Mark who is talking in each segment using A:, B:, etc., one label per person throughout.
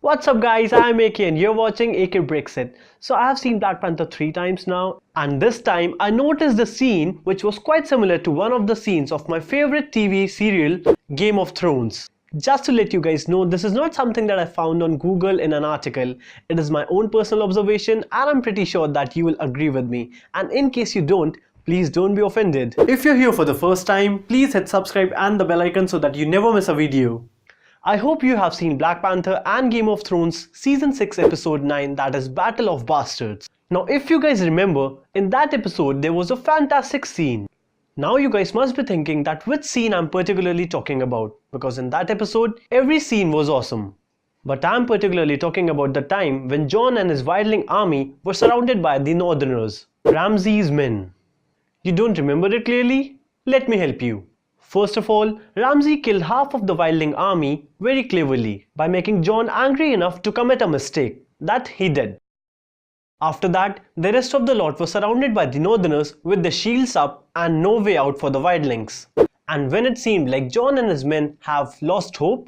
A: What's up guys, I'm AK and you're watching AK Breaks It. So I have seen Black Panther 3 times now, and this time I noticed a scene which was quite similar to one of the scenes of my favorite TV serial, Game of Thrones. Just to let you guys know, this is not something that I found on Google in an article. It is my own personal observation and I'm pretty sure that you will agree with me. And in case you don't, please don't be offended. If you're here for the first time, please hit subscribe and the bell icon so that you never miss a video. I hope you have seen Black Panther and Game of Thrones Season 6 Episode 9, that is Battle of Bastards. Now if you guys remember, in that episode there was a fantastic scene. Now you guys must be thinking that which scene I'm particularly talking about, because in that episode every scene was awesome. But I'm particularly talking about the time when Jon and his wildling army were surrounded by the Northerners, Ramsay's men. You don't remember it clearly? Let me help you. First of all, Ramsay killed half of the wildling army very cleverly by making Jon angry enough to commit a mistake. That he did. After that, the rest of the lot were surrounded by the Northerners with their shields up and no way out for the wildlings. And when it seemed like Jon and his men have lost hope,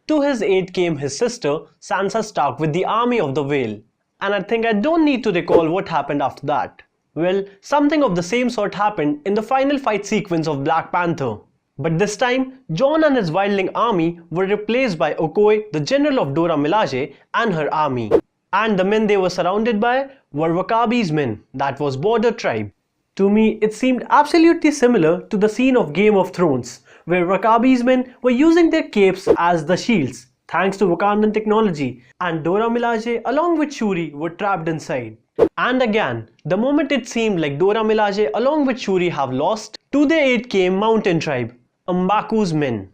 A: to his aid came his sister Sansa Stark with the army of the Vale. And I think I don't need to recall what happened after that. Well, something of the same sort happened in the final fight sequence of Black Panther. But this time, Jon and his wildling army were replaced by Okoye, the general of Dora Milaje, and her army. And the men they were surrounded by were Wakabi's men, that was border tribe. To me, it seemed absolutely similar to the scene of Game of Thrones, where Wakabi's men were using their capes as the shields, thanks to Wakandan technology, and Dora Milaje along with Shuri were trapped inside. And again, the moment it seemed like Dora Milaje along with Shuri have lost, to their aid came Mountain Tribe, M'Baku's men.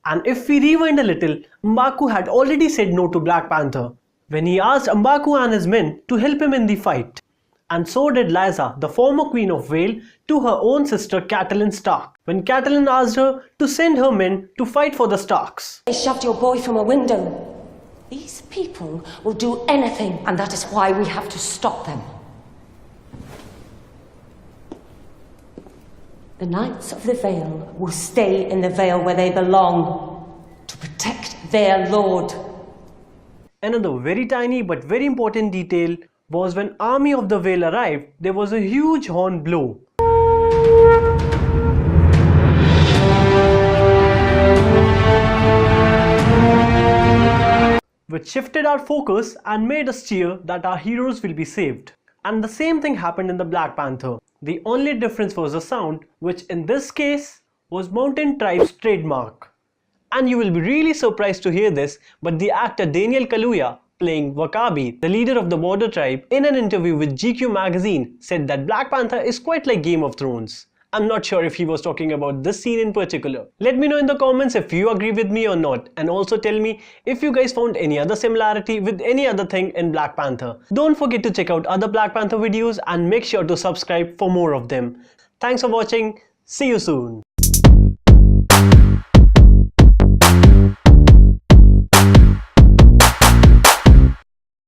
A: And if we rewind a little, M'Baku had already said no to Black Panther when he asked M'Baku and his men to help him in the fight. And so did Lysa, the former Queen of Vale, to her own sister Catelyn Stark, when Catelyn asked her to send her men to fight for the Starks.
B: They shoved your boy from a window. These people will do anything, and that is why we have to stop them. The Knights of the Vale will stay in the Vale where they belong, to protect their lord.
A: Another very tiny but very important detail was when Army of the Vale arrived, there was a huge horn blow. Which shifted our focus and made us cheer that our heroes will be saved. And the same thing happened in the Black Panther. The only difference was the sound, which in this case was Mountain Tribe's trademark. And you will be really surprised to hear this, but the actor Daniel Kaluuya, playing Wakabi, the leader of the border tribe, in an interview with GQ magazine said that Black Panther is quite like Game of Thrones. I'm not sure if he was talking about this scene in particular. Let me know in the comments if you agree with me or not, and also tell me if you guys found any other similarity with any other thing in Black Panther. Don't forget to check out other Black Panther videos and make sure to subscribe for more of them. Thanks for watching. See you soon.